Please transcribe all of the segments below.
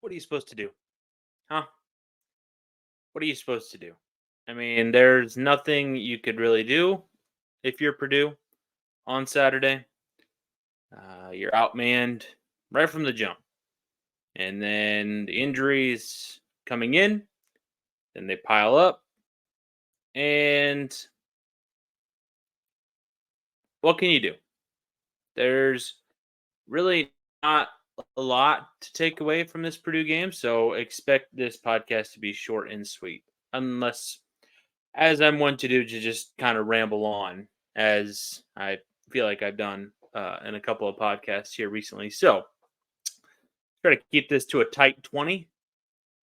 What are you supposed to do? Huh? What are you supposed to do? I mean, there's nothing you could really do if you're Purdue on Saturday. You're outmanned right from the jump. And then the injuries coming in, then they pile up. And what can you do? There's really not a lot to take away from this Purdue game. So expect this podcast to be short and sweet. Unless, as I'm one to do, to just kind of ramble on, as I feel like I've done in a couple of podcasts here recently. So try to keep this to a tight 20.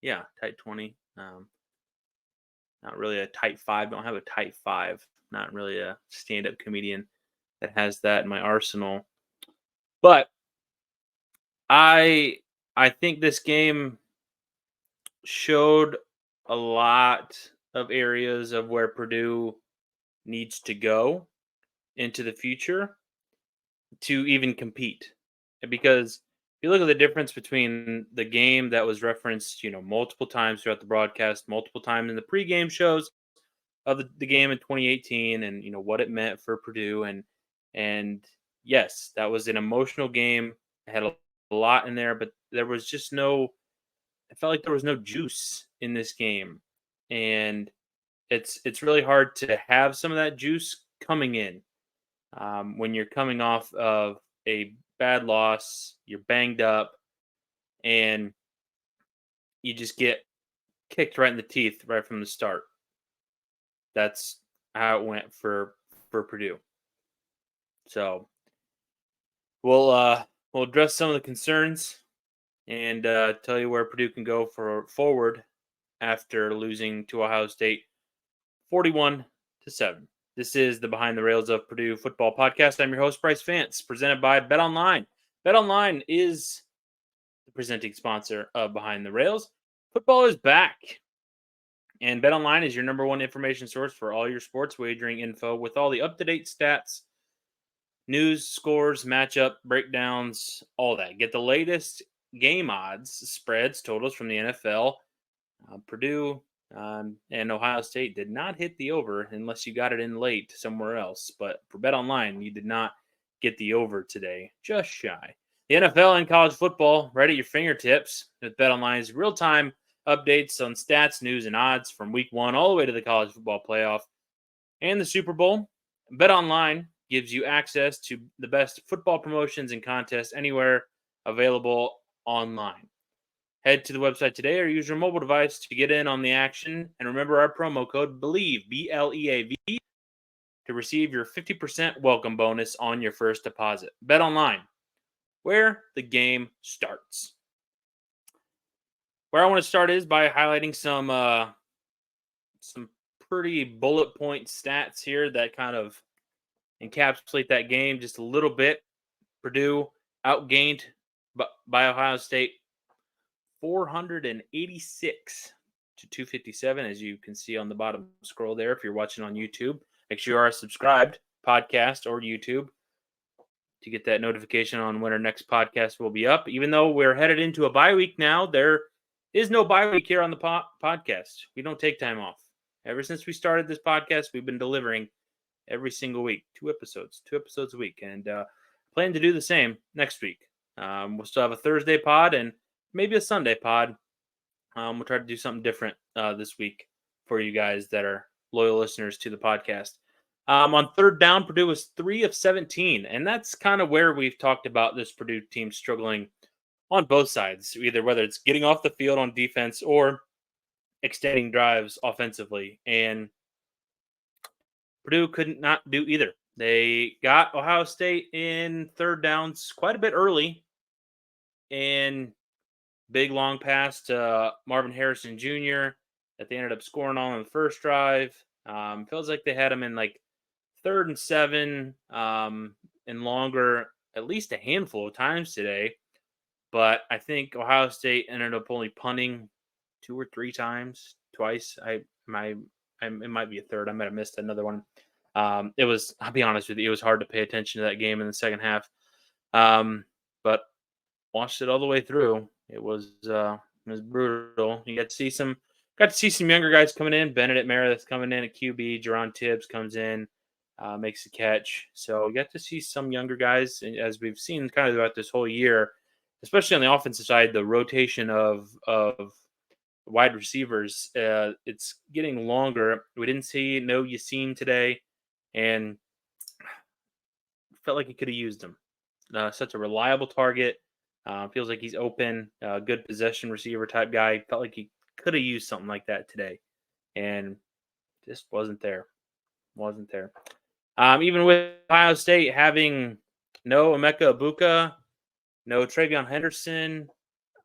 Yeah, tight 20. Not really a tight 5. Don't have a tight 5. Not really a stand-up comedian that has that in my arsenal. But I think this game showed a lot of areas of where Purdue needs to go into the future to even compete. Because if you look at the difference between the game that was referenced, multiple times throughout the broadcast, multiple times in the pregame shows of the game in 2018, and what it meant for Purdue, and yes, that was an emotional game. It had a lot in there, but there was just no. I felt like there was no juice in this game, and it's really hard to have some of that juice coming in when you're coming off of a bad loss, you're banged up, and you just get kicked right in the teeth right from the start. That's how it went for Purdue. So we'll address some of the concerns and tell you where Purdue can go forward after losing to Ohio State 41-7. This is the Behind the Rails of Purdue Football podcast. I'm your host, Brice Vance, presented by BetOnline. BetOnline is the presenting sponsor of Behind the Rails. Football is back, and BetOnline is your number one information source for all your sports wagering info with all the up-to-date stats, news, scores, matchup, breakdowns, all that. Get the latest game odds, spreads, totals from the NFL. Purdue and Ohio State did not hit the over unless you got it in late somewhere else. But for BetOnline, you did not get the over today. Just shy. The NFL and college football right at your fingertips with BetOnline's real-time updates on stats, news, and odds from week 1 all the way to the college football playoff and the Super Bowl. BetOnline gives you access to the best football promotions and contests anywhere available online. Head to the website today or use your mobile device to get in on the action. And remember our promo code BELIEVE, BLEAV, to receive your 50% welcome bonus on your first deposit. BetOnline, where the game starts. Where I want to start is by highlighting some pretty bullet point stats here that kind of encapsulate that game just a little bit. Purdue outgained by Ohio State 486 to 257, as you can see on the bottom scroll there. If you're watching on YouTube, make sure you are subscribed, podcast or YouTube, to get that notification on when our next podcast will be up. Even though we're headed into a bye week now, there is no bye week here on the podcast. We don't take time off. Ever since we started this podcast, we've been delivering every single week, 2 episodes a week, and plan to do the same next week. We'll still have a Thursday pod and maybe a Sunday pod. We'll try to do something different this week for you guys that are loyal listeners to the podcast. On third down, Purdue was 3 of 17, and that's kind of where we've talked about this Purdue team struggling on both sides, whether it's getting off the field on defense or extending drives offensively. And Purdue could not do either. They got Ohio State in third downs quite a bit early, and big long pass to Marvin Harrison Jr. that they ended up scoring on the first drive. Feels like they had him in like 3rd and 7 and longer, at least a handful of times today. But I think Ohio State ended up only punting 2 or 3 times, twice. It might be a third. I might have missed another one. I'll be honest with you, it was hard to pay attention to that game in the second half. But watched it all the way through. It was It was brutal. You got to see some younger guys coming in. Benedict Meredith coming in at QB. Jerron Tibbs comes in, makes a catch. So you got to see some younger guys, and as we've seen kind of throughout this whole year, especially on the offensive side, the rotation of wide receivers, it's getting longer. We didn't see no Yassine today, and felt like he could have used him. Such a reliable target. Feels like he's open, good possession receiver type guy. Felt like he could have used something like that today, and just wasn't there. Wasn't there. Even with Ohio State having no Emeka Ibuka, no Travion Henderson,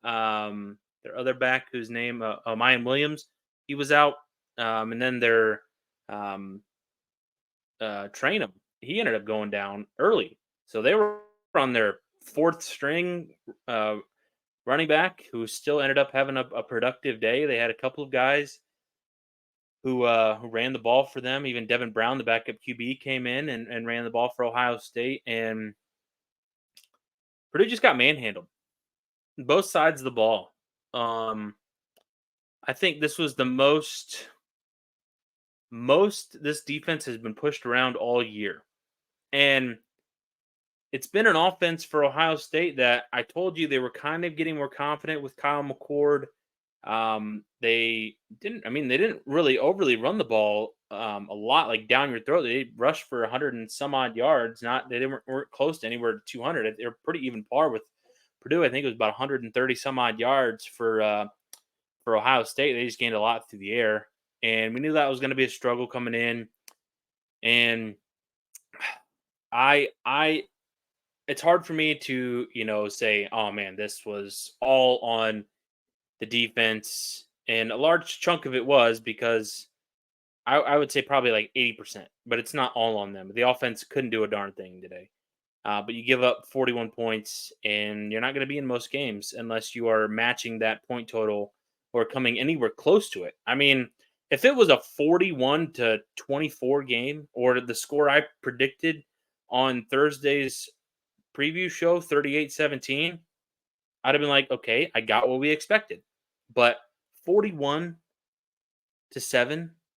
their other back whose name Mayan Williams, he was out, and then their um, Trainum, he ended up going down early, so they were on their fourth string uh, running back who still ended up having a productive day. They had a couple of guys who ran the ball for them. Even Devin Brown, the backup QB, came in and ran the ball for Ohio State, and Purdue just got manhandled. Both sides of the ball. I think this was the most this defense has been pushed around all year. And it's been an offense for Ohio State that I told you they were kind of getting more confident with Kyle McCord. They didn't really overly run the ball a lot, like down your throat. They rushed for 100 and some odd yards. Weren't close to anywhere to 200. They're pretty even par with Purdue. I think it was about 130 some odd yards for Ohio State. They just gained a lot through the air, and we knew that was going to be a struggle coming in. And I it's hard for me to, say, oh man, this was all on the defense. And a large chunk of it was because I would say probably like 80%, but it's not all on them. The offense couldn't do a darn thing today. But you give up 41 points, and you're not going to be in most games unless you are matching that point total or coming anywhere close to it. I mean, if it was a 41-24 game, or the score I predicted on Thursday's preview show, 38-17, I'd have been like, okay, I got what we expected. But 41-7,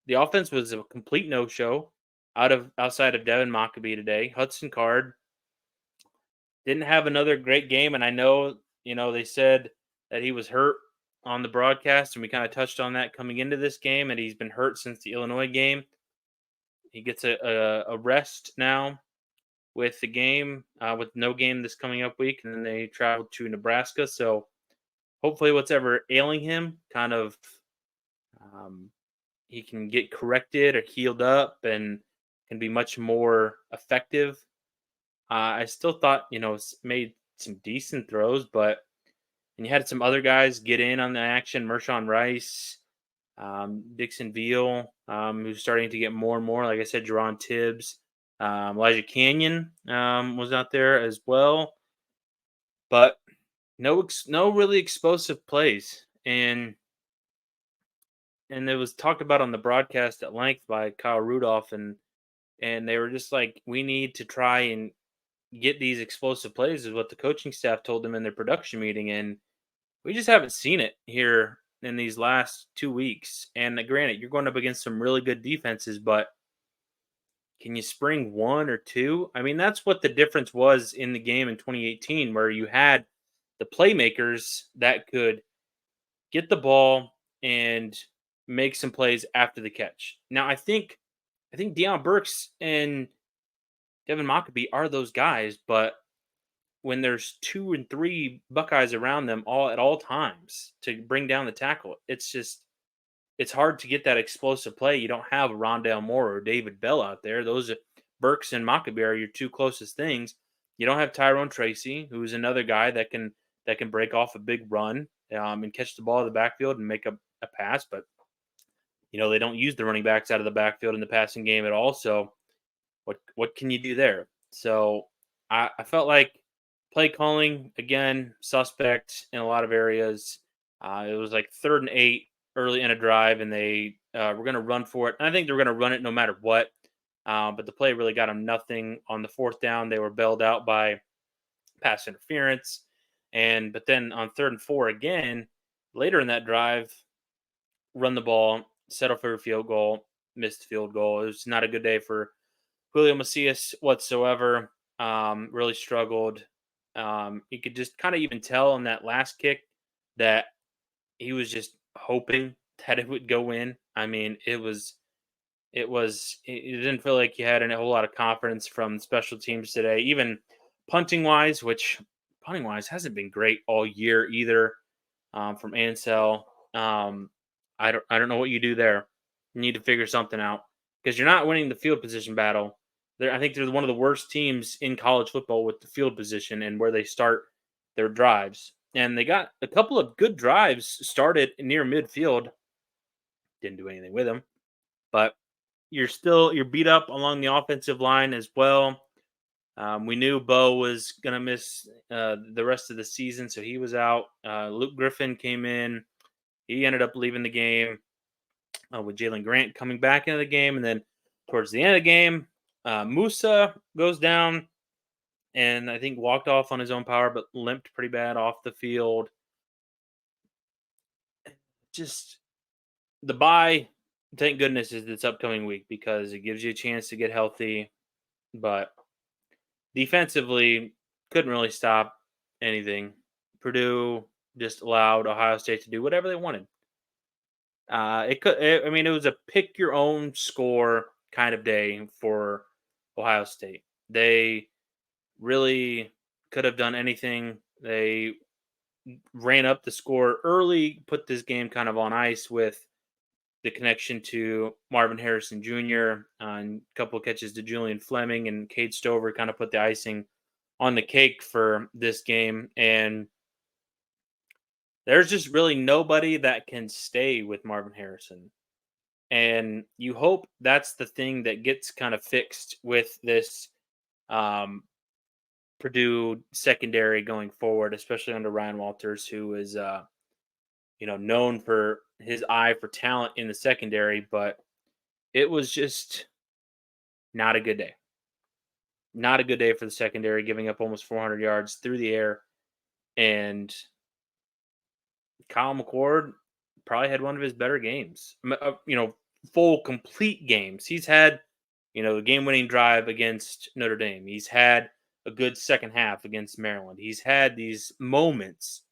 the offense was a complete no-show outside of Devin Mockabee today. Hudson Card didn't have another great game, and I know, they said that he was hurt on the broadcast, and we kind of touched on that coming into this game, and he's been hurt since the Illinois game. He gets a rest now with the game, with no game this coming up week, and then they travel to Nebraska. So hopefully, what's ever ailing him, kind of, he can get corrected or healed up and can be much more effective. I still thought, made some decent throws, but and you had some other guys get in on the action. Mershawn Rice, Dixon Veal, who's starting to get more and more. Like I said, Jerron Tibbs, Elijah Canyon was out there as well, but no really explosive plays. And it was talked about on the broadcast at length by Kyle Rudolph, and they were just like, we need to try and get these explosive plays, is what the coaching staff told them in their production meeting, and we just haven't seen it here in these last 2 weeks. And granted, you're going up against some really good defenses, but can you spring one or two? I mean, that's what the difference was in the game in 2018, where you had the playmakers that could get the ball and make some plays after the catch. Now, I think Deion Burks and Devin Mockabee are those guys, but when there's 2 and 3 Buckeyes around them all at all times to bring down the tackle, it's hard to get that explosive play. You don't have Rondale Moore or David Bell out there. Those Burks and Mockabee are your two closest things. You don't have Tyrone Tracy, who's another guy that can break off a big run and catch the ball in the backfield and make a pass, but they don't use the running backs out of the backfield in the passing game at all. So what can you do there? So I felt like play calling, again, suspect in a lot of areas. It was like 3rd and 8 early in a drive, and they were going to run for it. And I think they were going to run it no matter what. But the play really got them nothing. On the 4th down, they were bailed out by pass interference. But then on 3rd and 4 again, Later in that drive, run the ball, settle for a field goal, missed field goal. It was not a good day for Julio Macias whatsoever. Really struggled. You could just kind of even tell on that last kick that he was just hoping that it would go in. I mean, it didn't feel like he had a whole lot of confidence from special teams today, even punting wise hasn't been great all year either. From Ansel, I don't know what you do there. You need to figure something out because you're not winning the field position battle. I think they're one of the worst teams in college football with the field position and where they start their drives. And they got a couple of good drives started near midfield. Didn't do anything with them, but you're beat up along the offensive line as well. We knew Bo was gonna miss the rest of the season, so he was out. Luke Griffin came in. He ended up leaving the game with Jalen Grant coming back into the game, and then towards the end of the game, Musa goes down and I think walked off on his own power, but limped pretty bad off the field. Just the bye, thank goodness, is this upcoming week because it gives you a chance to get healthy. But defensively, couldn't really stop anything. Purdue just allowed Ohio State to do whatever they wanted. I mean, it was a pick your own score kind of day for Ohio State. They really could have done anything. They ran up the score early, put this game kind of on ice with the connection to Marvin Harrison Jr. And a couple of catches to Julian Fleming and Cade Stover kind of put the icing on the cake for this game. And there's just really nobody that can stay with Marvin Harrison. And you hope that's the thing that gets kind of fixed with this um, Purdue secondary going forward, especially under Ryan Walters, who is known for his eye for talent in the secondary. But it was just not a good day. Not a good day for the secondary, giving up almost 400 yards through the air. And Kyle McCord probably had one of his better games. Full complete games. He's had, the game-winning drive against Notre Dame. He's had a good second half against Maryland. He's had these moments,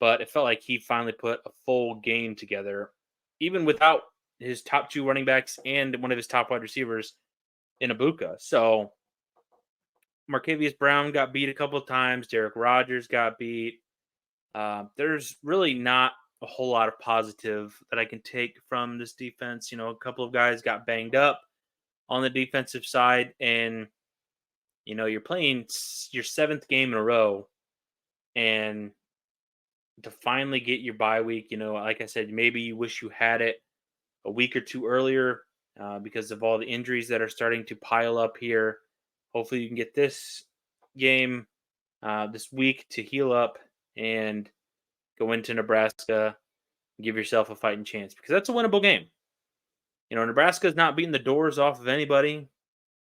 but it felt like he finally put a full game together, even without his top two running backs and one of his top wide receivers in Ibuka. So Marcavius Brown got beat a couple of times. Derek Rogers got beat. There's really not a whole lot of positive that I can take from this defense. A couple of guys got banged up on the defensive side, and you're playing your seventh game in a row, and to finally get your bye week, like I said, maybe you wish you had it a week or two earlier because of all the injuries that are starting to pile up here. Hopefully, you can get this game this week to heal up and go into Nebraska and give yourself a fighting chance because that's a winnable game. Nebraska's not beating the doors off of anybody.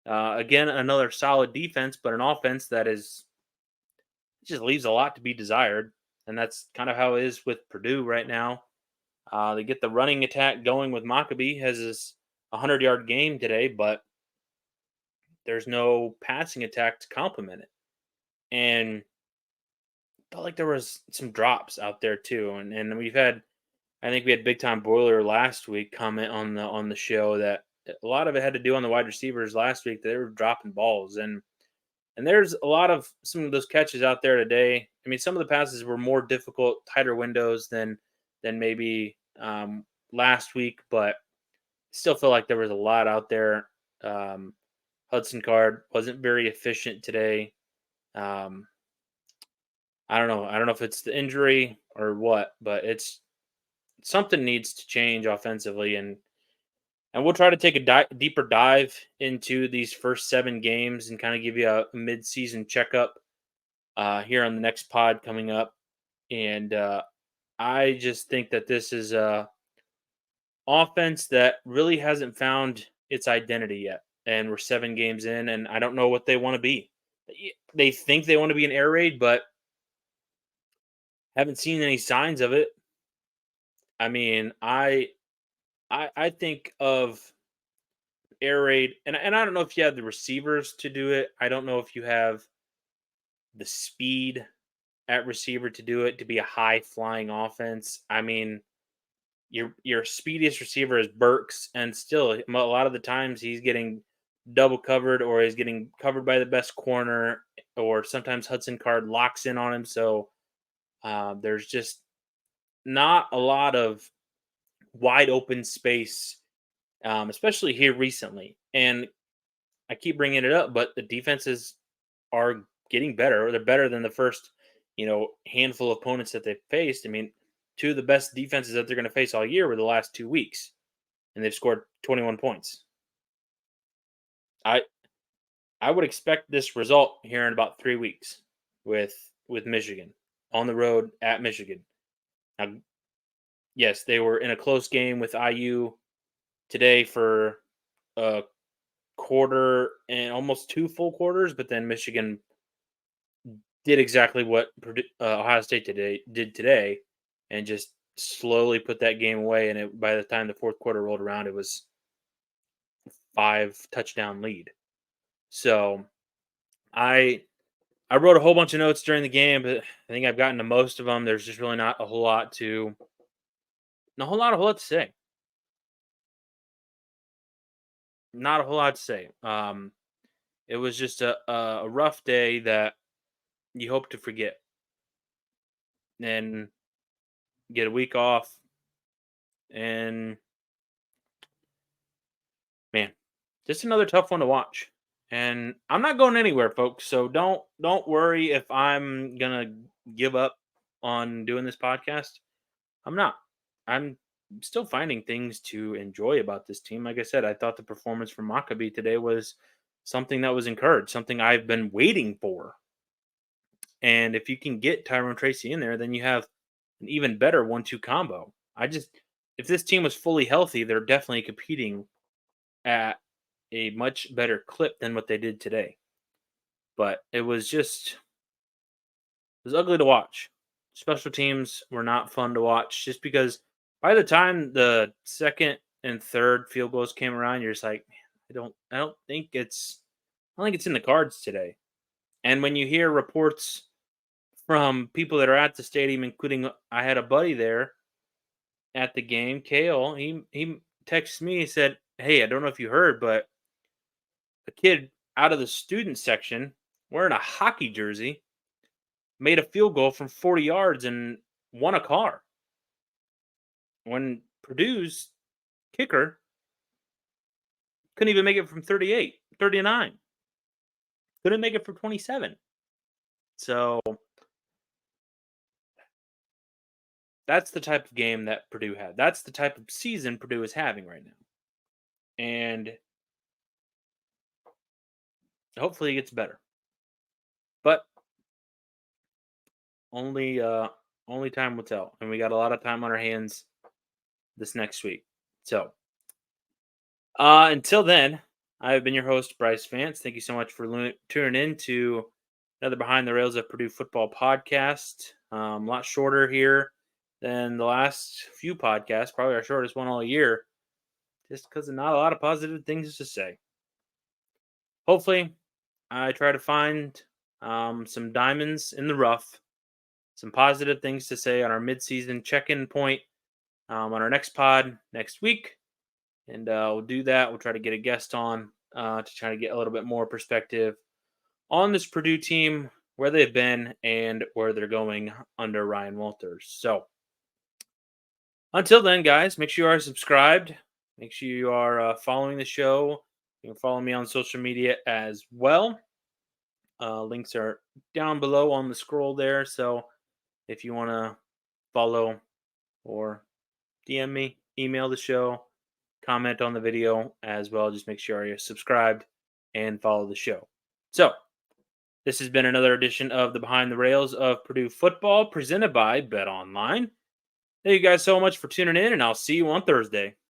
Again, another solid defense, but an offense that just leaves a lot to be desired. And that's kind of how it is with Purdue right now. They get the running attack going with Maccabee, has his 100-yard game today, but there's no passing attack to complement it. And felt like there was some drops out there too. And I think we had Big Time Boiler last week comment on the show that a lot of it had to do on the wide receivers last week. They were dropping balls, and there's a lot of some of those catches out there today. I mean, some of the passes were more difficult, tighter windows than maybe last week, but still feel like there was a lot out there. Hudson Card wasn't very efficient today. I don't know. I don't know if it's the injury or what, but it's something needs to change offensively, and we'll try to take a deeper dive into these first 7 games and kind of give you a mid-season checkup here on the next pod coming up. And I just think that this is a offense that really hasn't found its identity yet, and we're 7 games in, and I don't know what they want to be. They think they want to be an air raid, but haven't seen any signs of it. I mean, I think of air raid, and I don't know if you have the receivers to do it. I don't know if you have the speed at receiver to do it to be a high flying offense. I mean, your speediest receiver is Burks, and still a lot of the times he's getting double covered or he's getting covered by the best corner, or sometimes Hudson Card locks in on him. So there's just not a lot of wide open space, especially here recently. And I keep bringing it up, but the defenses are getting better. They're better than the first, handful of opponents that they've faced. I mean, two of the best defenses that they're going to face all year were the last 2 weeks, and they've scored 21 points. I I would expect this result here in about 3 weeks with Michigan on the road at Michigan. Now, yes, they were in a close game with IU today for a quarter and almost two full quarters, but then Michigan did exactly what Ohio State did today, and just slowly put that game away. And by the time the fourth quarter rolled around, it was 5 touchdown lead. So I I wrote a whole bunch of notes during the game, but I think I've gotten to most of them. There's just really not a whole lot to say. Not a whole lot to say. It was just a rough day that you hope to forget and get a week off. And man, just another tough one to watch. And I'm not going anywhere, folks. So don't worry if I'm gonna give up on doing this podcast. I'm not. I'm still finding things to enjoy about this team. Like I said, I thought the performance from Maccabi today was something that was encouraged, something I've been waiting for. And if you can get Tyrone Tracy in there, then you have an even better 1-2 combo. If this team was fully healthy, they're definitely competing at a much better clip than what they did today. But it was ugly to watch. Special teams were not fun to watch, just because by the time the second and third field goals came around, you're just like, man, I don't think it's in the cards today. And when you hear reports from people that are at the stadium, including I had a buddy there at the game, Kale, he texted me, he said, "Hey, I don't know if you heard, but a kid out of the student section wearing a hockey jersey made a field goal from 40 yards and won a car, when Purdue's kicker couldn't even make it from 38, 39. Couldn't make it from 27. So that's the type of game that Purdue had. That's the type of season Purdue is having right now. And hopefully it gets better. But only only time will tell. And we got a lot of time on our hands this next week. So until then, I have been your host, Brice Vance. Thank you so much for tuning in to another Behind the Rails of Purdue football podcast. A lot shorter here than the last few podcasts, probably our shortest one all year, just because of not a lot of positive things to say. Hopefully, I try to find some diamonds in the rough, some positive things to say on our midseason check-in point on our next pod next week. And we'll do that. We'll try to get a guest on to try to get a little bit more perspective on this Purdue team, where they've been and where they're going under Ryan Walters. So until then, guys, make sure you are subscribed. Make sure you are following the show. You can follow me on social media as well. Links are down below on the scroll there. So if you want to follow or DM me, email the show, comment on the video as well, just make sure you're subscribed and follow the show. So this has been another edition of the Behind the Rails of Purdue football, presented by Bet Online. Thank you guys so much for tuning in, and I'll see you on Thursday.